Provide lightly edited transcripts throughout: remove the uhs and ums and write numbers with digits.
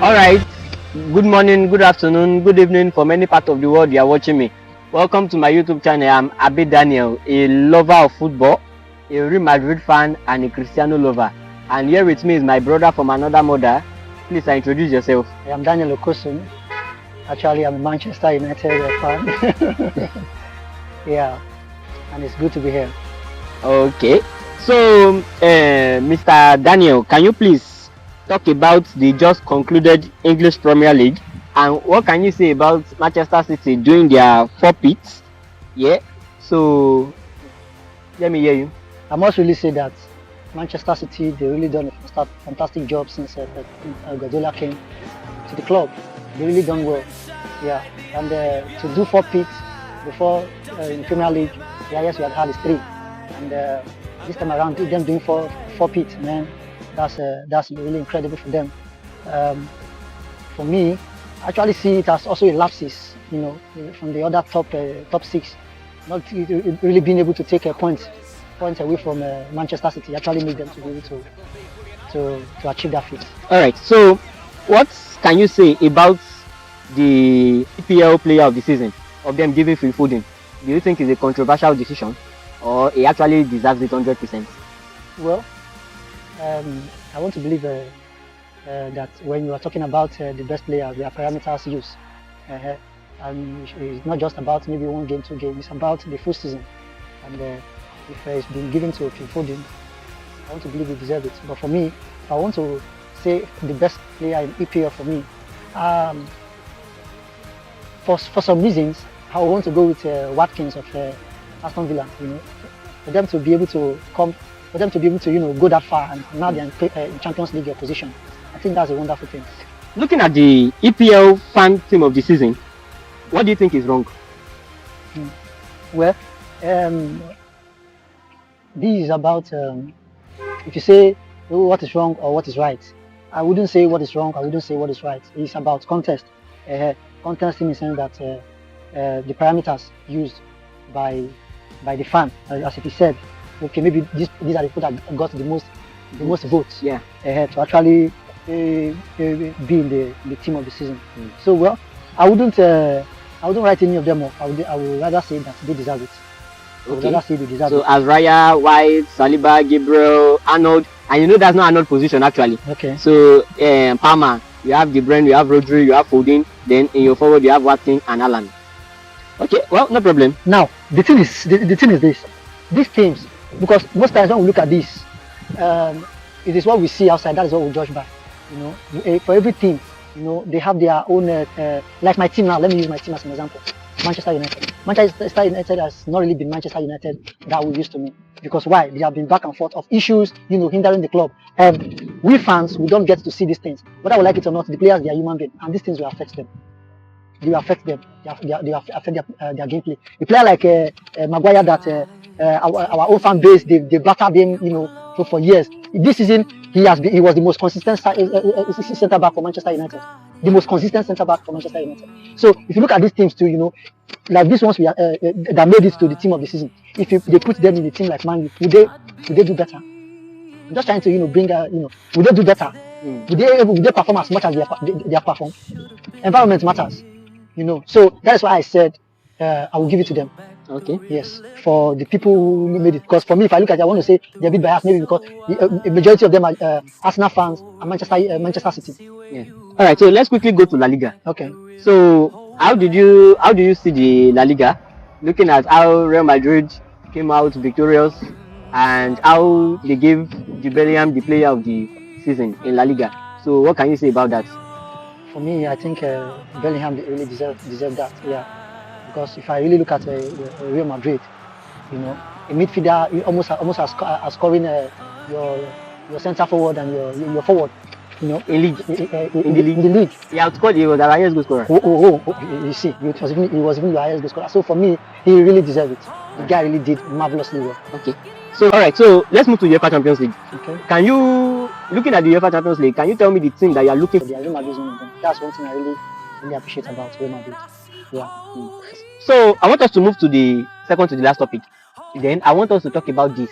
All right. Good morning, good afternoon, good evening from any part of the world you are watching me. Welcome to my YouTube channel. I'm Abi Daniel, a lover of football, a Real Madrid fan, and a Cristiano lover. And here with me is my brother from another mother. Please introduce yourself. I am Daniel Okosun. Actually, I'm a Manchester United fan. Yeah, and it's good to be here. Okay. So, Mr. Daniel, can you please talk about the just concluded English Premier League, and what can you say about Manchester City doing their forfeits? Yeah. So, let me hear you. I must really say that Manchester City, they really done a fantastic job since Guardiola came to the club. They really done well. Yeah, and to do 4 picks before in Premier League, the highest we had is 3, and this time around them doing 4 picks, man, that's really incredible for them. For me, I actually see it as also a lapses, from the other top 6, not really being able to take a points away from Manchester City. Actually made them to be able to achieve that feat. All right. So, what can you say about the EPL player of the season, of them giving Phil Foden? Do you think it's a controversial decision, or he actually deserves it 100%? Well, I want to believe that when you are talking about the best players, there are parameters used. And it's not just about maybe 1 game, 2 games, it's about the full season. And if it's been given to Phil Foden, I want to believe he deserves it. But for me, if I want to say the best player in EPL for me, for some reasons, I want to go with Watkins of Aston Villa. For them to be able to go that far, and now they're in Champions League position. I think that's a wonderful thing. Looking at the EPL fan team of the season, what do you think is wrong? Well, this is about if you say what is wrong or what is right. I wouldn't say what is wrong. I wouldn't say what is right. It's about contest. Contest in the sense that the parameters used by the fan, as if he said, okay, maybe these are the people that got the most votes. Yeah. To actually be in the team of the season. So well, I wouldn't write any of them off. I would rather say that they deserve it. Okay. So as Raya, White, Saliba, Gabriel, Arnold, and that's not Arnold's position actually. Okay. So Palmer, you have De Bruyne, you have Rodri, you have Foden. Then in your forward you have Watkins and Alan. Okay, well, no problem. Now the thing is this: these teams, because most times when we look at this, it is what we see outside. That is what we judge by. For every team, they have their own. Like my team now. Let me use my team as an example. Manchester United. Manchester United has not really been Manchester United that we used to know. Because why? They have been back and forth of issues, hindering the club. And we fans, we don't get to see these things. Whether we like it or not, the players, they are human beings, and these things will affect them. They will affect them. They affect their gameplay. A player like Maguire, that our own fan base, they battered him, for years. This season, he was the most consistent centre back for Manchester United. The most consistent centre back for Manchester United. So if you look at these teams too, like these ones that made it to the team of the season, if they put them in a team like Man U, would they do better? I'm just trying to bring would they do better? Would they perform as much as they have performed? Environment matters, So that's why I said I will give it to them. Okay. Yes, for the people who made it. Because for me, if I look at it, I want to say they're a bit biased, maybe because a majority of them are Arsenal fans and Manchester City. Yeah. All right. So let's quickly go to Laliga. Okay. So how do you see the Laliga? Looking at how Real Madrid came out victorious and how they gave Bellingham the player of the season in La Liga. So what can you say about that? For me, I think Bellingham really deserve that. Yeah. Because if I really look at Real Madrid, a midfielder almost as scoring your centre forward and your forward, in the league. He outscored. He was the highest goal scorer. You see, he was even the highest goal scorer. So for me, he really deserved it. The guy really did marvelously well. Okay. So all right. So let's move to UEFA Champions League. Okay. Can you, looking at the UEFA Champions League, can you tell me the team that you are looking for? Real Madrid is one of them. That's one thing I really appreciate about Real Madrid. Yeah. So I want us to move to the second to the last topic. Then I want us to talk about this.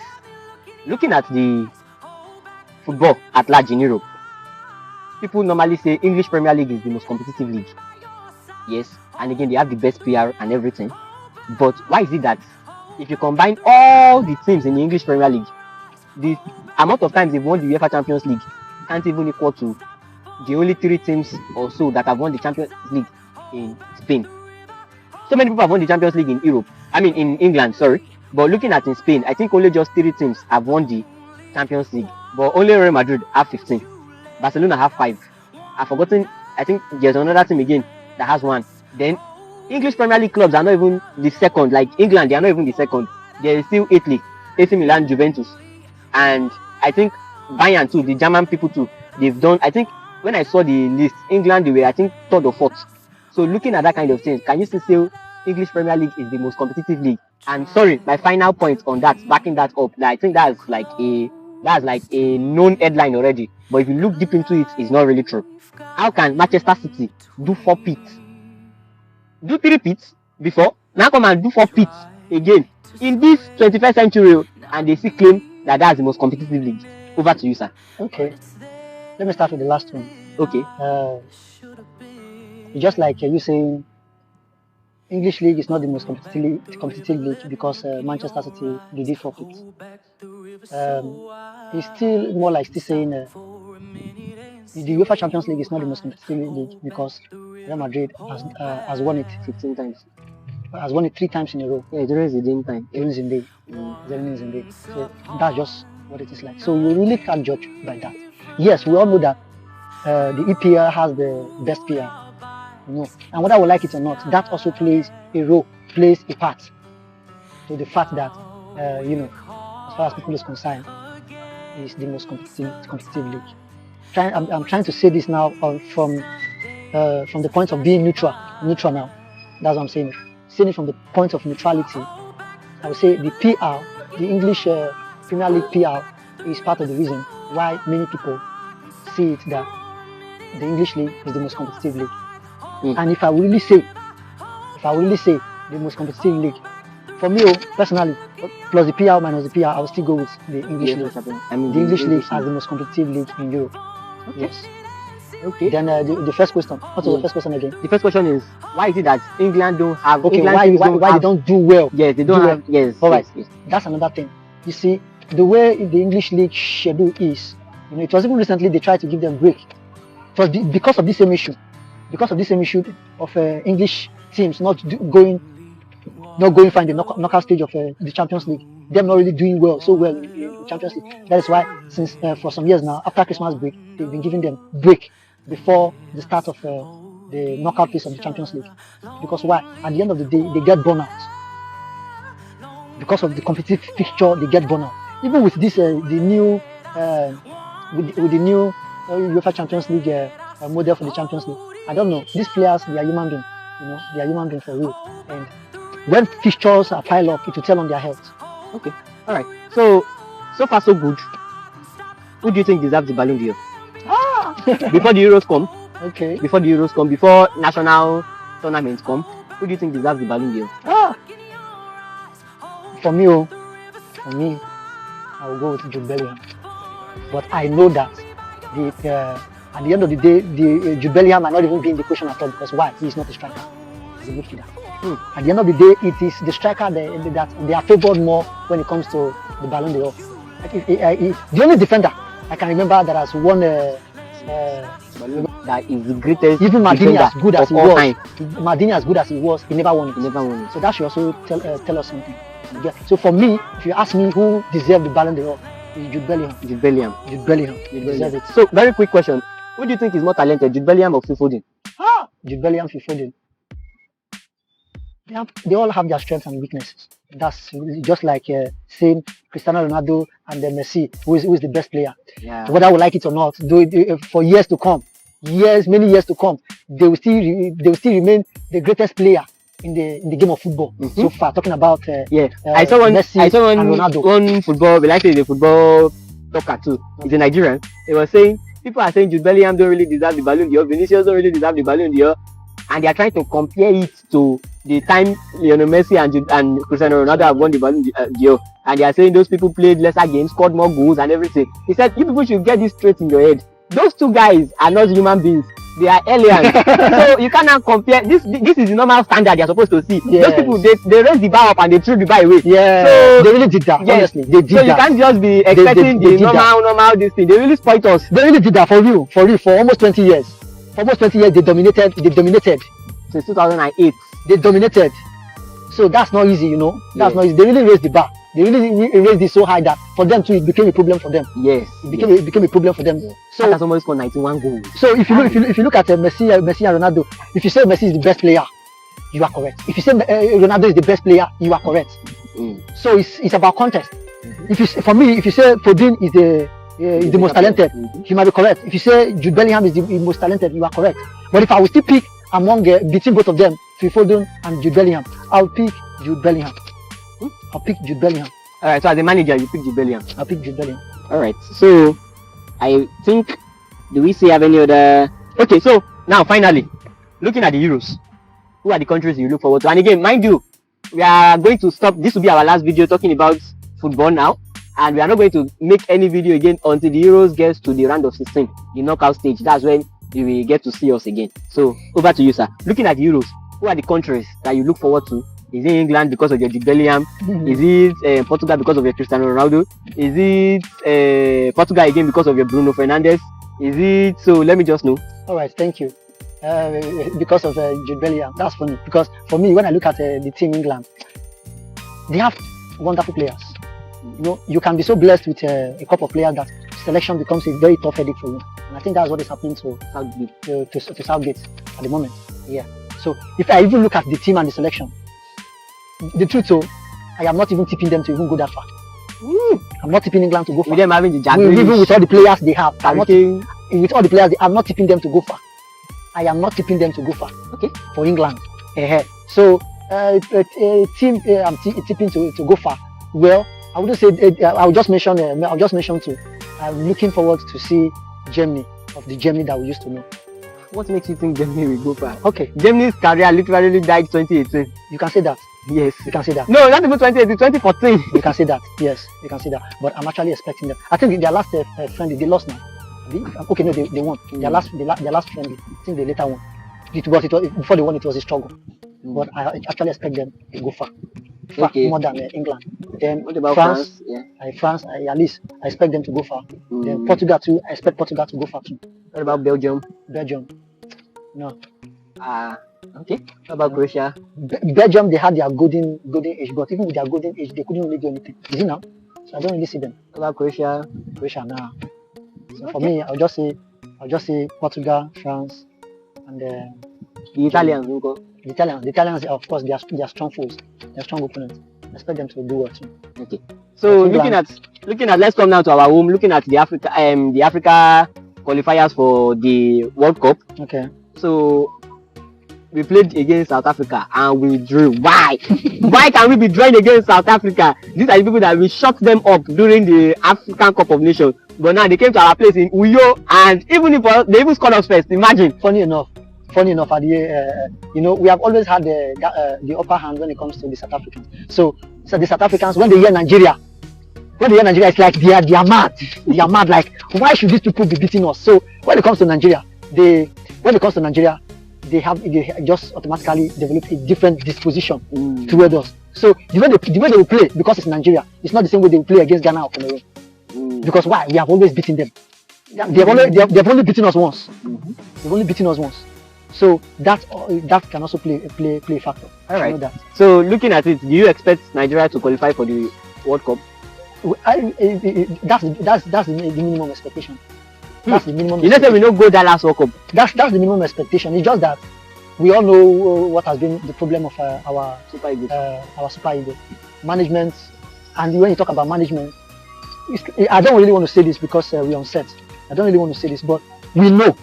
Looking at the football at large in Europe, people normally say English Premier League is the most competitive league. Yes, and again, they have the best PR and everything. But why is it that if you combine all the teams in the English Premier League, the amount of times they've won the UEFA Champions League can't even equal to the only 3 teams or so that have won the Champions League in Spain. So many people have won the Champions League in Europe. I mean, in England, sorry. But looking at in Spain, I think only just 3 teams have won the Champions League. But only Real Madrid have 15. Barcelona have 5. I've forgotten. I think there's another team again that has 1. Then English Premier League clubs are not even the second. Like England, they are not even the second. There is still Italy, AC Milan, Juventus, and I think Bayern too. The German people too. They've done. I think when I saw the list, England they were I think 3rd or 4th. So looking at that kind of thing, can you still say English Premier League is the most competitive league? And sorry, my final point on that, backing that up, I think that's like a known headline already. But if you look deep into it, it's not really true. How can Manchester City do 4 pits? Do 3 pits before? Now come and do 4 pits again in this 21st century, and they still claim that that's the most competitive league. Over to you, sir. Okay. Let me start with the last one. Okay. Just like you saying, English league is not the most competitive league because Manchester City they did 4 pits. It's still more like still saying the UEFA Champions League is not the most competitive league because Real Madrid has won it 15 times. Has won it 3 times in a row. Yeah, during the day time. During the day. So that's just what it is like. So you really can't judge by that. Yes, we all know that the EPL has the best PR. No, and whether we like it or not, that also plays a part to the fact that as far as people is concerned, is the most competitive league. I'm trying to say this now from the point of being neutral now. That's what I'm saying. Saying it from the point of neutrality, I would say the PR, the English Premier League PR, is part of the reason why many people see it that the English league is the most competitive league. And if I really say the most competitive league, for me personally, plus the PR minus the PR, I will still go with the English league. The English league as the most competitive league in Europe. Okay. Yes. Okay. Then the first question. What was the first question again? The first question is why is it that England don't have? Okay. Why they don't do well? Yes, they don't have. Yes. All right. Yes. That's another thing. You see, the way the English league schedule is, it was even recently they tried to give them a break. It was because of this same issue. Because of this same issue of English teams not going far in the knockout stage of the Champions League, them not really doing so well in the Champions League. That is why since for some years now, after Christmas break, they've been giving them break before the start of the knockout phase of the Champions League. Because why? At the end of the day, they get burnout. Because of the competitive fixture, they get burnout. Even with this, the new UEFA Champions League model for the Champions League. I don't know. These players, they are human beings. They are human beings for real. And when fixtures are piled up, it will tell on their health. Okay. All right. So far so good. Who do you think deserves the Ballon d'Or? Before the Euros come. Okay. Before the Euros come, before national tournaments come, who do you think deserves the Ballon d'Or? For me, I will go with Jude Bellingham. But I know that at the end of the day, Jude Bellingham might not even be in the question at all because why? He is not a striker. He's a midfielder. At the end of the day, it is the striker that they are favored more when it comes to the Balon d'Or. The only defender I can remember that has won that is the greatest. Even Maldini, as good as he was, Maldini as good as he was, he never won it. So that should also tell us something. Yeah. So for me, if you ask me who deserves the Ballon d'Or, it's Jude Bellingham. Jude Bellingham. He deserves it. So very quick question: who do you think is more talented, Jude Bellingham or Phil Foden? Jude Bellingham, Phil Foden. They all have their strengths and weaknesses. That's just like saying Cristiano Ronaldo and Messi, who is the best player. Yeah. Whether we like it or not, for years to come, many years to come, they will still remain the greatest player in the game of football so far. Talking about I saw one football. We like the football talker too. He's a Nigerian. He was saying people are saying Jude Bellingham don't really deserve the Ballon d'Or. Vinicius don't really deserve the Ballon d'Or. And they are trying to compare it to the time Lionel Messi and Cristiano Ronaldo have won the Ballon d'Or. And they are saying those people played lesser games, scored more goals and everything. He said, you people should get this straight in your head. those two guys are not human beings. They are aliens. So you cannot compare. This is the normal standard you're supposed to see. Yes. Those people, they raise the bar up and they threw the bar away. Yeah, So they really did that. yes. Honestly, they did So that. you can't just be expecting they the normal this thing. They really spoiled us. They really did that for real, for almost 20 years. For almost 20 years, they dominated. Since 2008. They dominated. So that's not easy, you know. That's not easy. They really raised the bar. They really raised it so high that for them too, it became a problem for them. Yes. It became a problem for them. So that's almost scored 91 goals. So if you look at Messi and Ronaldo, if you say Messi is the best player, you are correct. If you say Ronaldo is the best player, you are correct. So it's about contest. If you say Foden is the most talented, you might be correct. If you say Jude Bellingham is the most talented, you are correct. But if I will still pick among between both of them, Phil Foden and Jude Bellingham, I'll pick Jude Bellingham. I'll pick Jude Bellingham. All right. So as a manager, you pick Jude Bellingham. I'll pick Jude Bellingham. All right. So I think, do we see have any other? Okay. So now finally, looking at the Euros, who are the countries you look forward to? And again, mind you, we are going to stop. This will be our last video talking about football now, and we are not going to make any video again until the Euros gets to the round of 16, the knockout stage. That's when you will get to see us again. So over to you, sir. Looking at the Euros, who are the countries that you look forward to? Is it England because of your Jude Bellingham? Is it Portugal because of your Cristiano Ronaldo? Is it Portugal again because of your Bruno Fernandes? Is it? So let me just know. All right, thank you. Because of Jude Bellingham, that's funny. Because for me, when I look at the team England, they have wonderful players. You know, you can be so blessed with a couple of players that selection becomes a very tough headache for you. And I think that's what is happening to Southgate at the moment. Yeah. So if I even look at the team and the selection, the truth, I am not even tipping them to even go that far. I'm not tipping England to go far. With them having the even with all the players they have, with all the players, I'm not tipping them to go far. I am not tipping them to go far. Okay. For England. So a team I'm tipping to go far. Well, I wouldn't say. I'll just mention two. I'm looking forward to see Germany, of the Germany that we used to know. What makes you think Germany will go far? Okay. Germany's career literally died 2018. You can say that. Yes. You can say that. No, not even 2018, 2014. You can say that. Yes, you can say that. But I'm actually expecting them. I think their last friendly, they lost now. Okay, no, they won. Their last friendly. I think they later won. Before they won, it was a struggle. But I actually expect them to go far. More than England. Then what about France? France? At least I expect them to go far. Then Portugal too. I expect Portugal to go far too. What about Belgium? No. Okay. What about Croatia? Belgium, they had their golden age, but even with their golden age, they couldn't really do anything. Is it now? So I don't really see them. What about Croatia? Croatia now. So for me, I'll just say Portugal, France, and the Italians. The Italians, of course, they are strong foes. They are strong opponents. I expect them to do well too. Okay. So looking at, let's come now to our home. Looking at the Africa qualifiers for the World Cup. Okay. So we played against South Africa and we drew. Why? Why can we be drawing against South Africa? These are the people that we shut them up during the African Cup of Nations. But now they came to our place in Uyo, and even if they even scored us first, imagine. Funny enough, at the we have always had the upper hand when it comes to the South Africans. So the South Africans, when they hear Nigeria, it's like they are mad. They are mad. Like, why should these people be beating us? So when it comes to Nigeria, they just automatically develop a different disposition toward us. So the way they will play, because it's Nigeria, it's not the same way they will play against Ghana or Cameroon. Because why? We have always beaten them. They have only beaten us once. They've only beaten us once. So that can also play a factor. All right. So looking at it, do you expect Nigeria to qualify for the World Cup? That's the minimum expectation. That's the minimum. You know that we don't go that last World Cup. That's the minimum expectation. It's just that we all know what has been the problem of our Super Eagles management. And when you talk about management, I don't really want to say this because we're on set. I don't really want to say this, but we know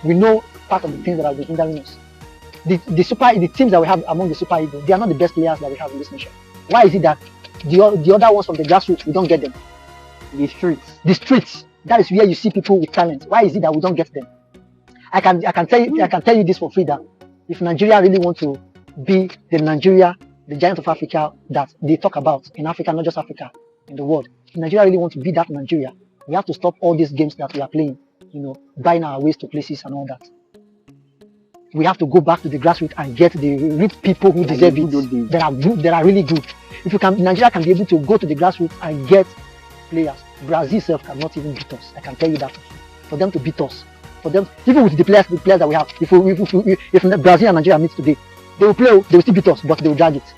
we know part of the things that have been hindering us. The teams that we have among the Super Eagles, they are not the best players that we have in this nation. Why is it that the other ones from the grassroots, we don't get them? The streets. That is where you see people with talent. Why is it that we don't get them? I can tell you this for free, that if Nigeria really want to be the Nigeria, the giant of Africa that they talk about in Africa, not just Africa, in the world. If Nigeria really want to be that Nigeria, We have to stop all these games that we are playing, buying our ways to places and all that. We have to go back to the grassroots and get the real people who deserve it, that are good, that are really good. If you can, Nigeria can be able to go to the grassroots and get players. Brazil itself cannot even beat us. I can tell you that. For them to beat us, for them, even with the players that we have, if Brazil and Nigeria meet today, they will play, they will still beat us, but they will drag it.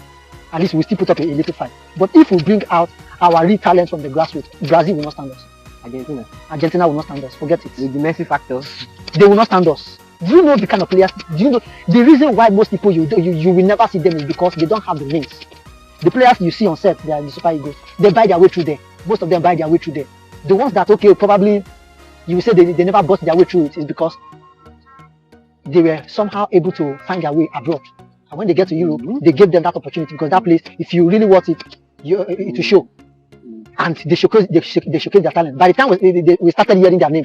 At least we still put up a little fight. But if we bring out our real talent from the grassroots, Brazil will not stand us. Argentina will not stand us. Forget it. With the Messi factor, they will not stand us. Do you know the kind of players? Do you know the reason why most people you will never see them is because they don't have the means. The players you see on set, they are in the Super Eagles. They buy their way through there. Most of them buy their way through there. The ones that probably you will say they never bust their way through it is because they were somehow able to find their way abroad. And when they get to Europe, they gave them that opportunity because that place, if you really want it, it will show. And they showcase their talent. By the time we started hearing their name,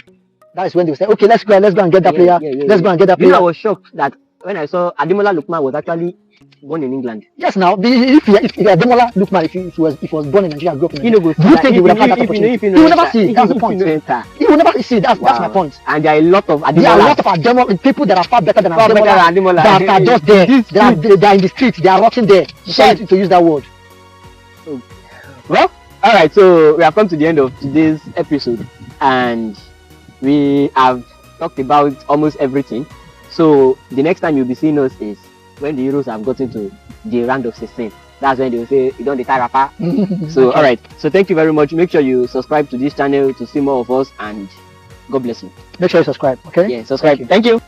that is when they will say, okay, let's go and get that player. Let's go and get that player. I was shocked that when I saw Ademola Lookman was actually born in England. Yes, now if Ademola Lookman, if he was born in Nigeria, grew up in Nigeria, do you think he would have had that opportunity? He will never see it. That's the point. He will never see it. That's my point. And there are a lot of Ademola people that are far better than Ademola that are just there. They are in the street. They are rotting there. Sorry to use that word. Well, all right. So we have come to the end of today's episode, and we have talked about almost everything. So the next time you'll be seeing us is when the Euros have gotten to the round of 16. That's when they will say, you don't the rapper. So, all right. So thank you very much. Make sure you subscribe to this channel to see more of us, and God bless you. Make sure you subscribe, okay? Yeah, subscribe. Thank you.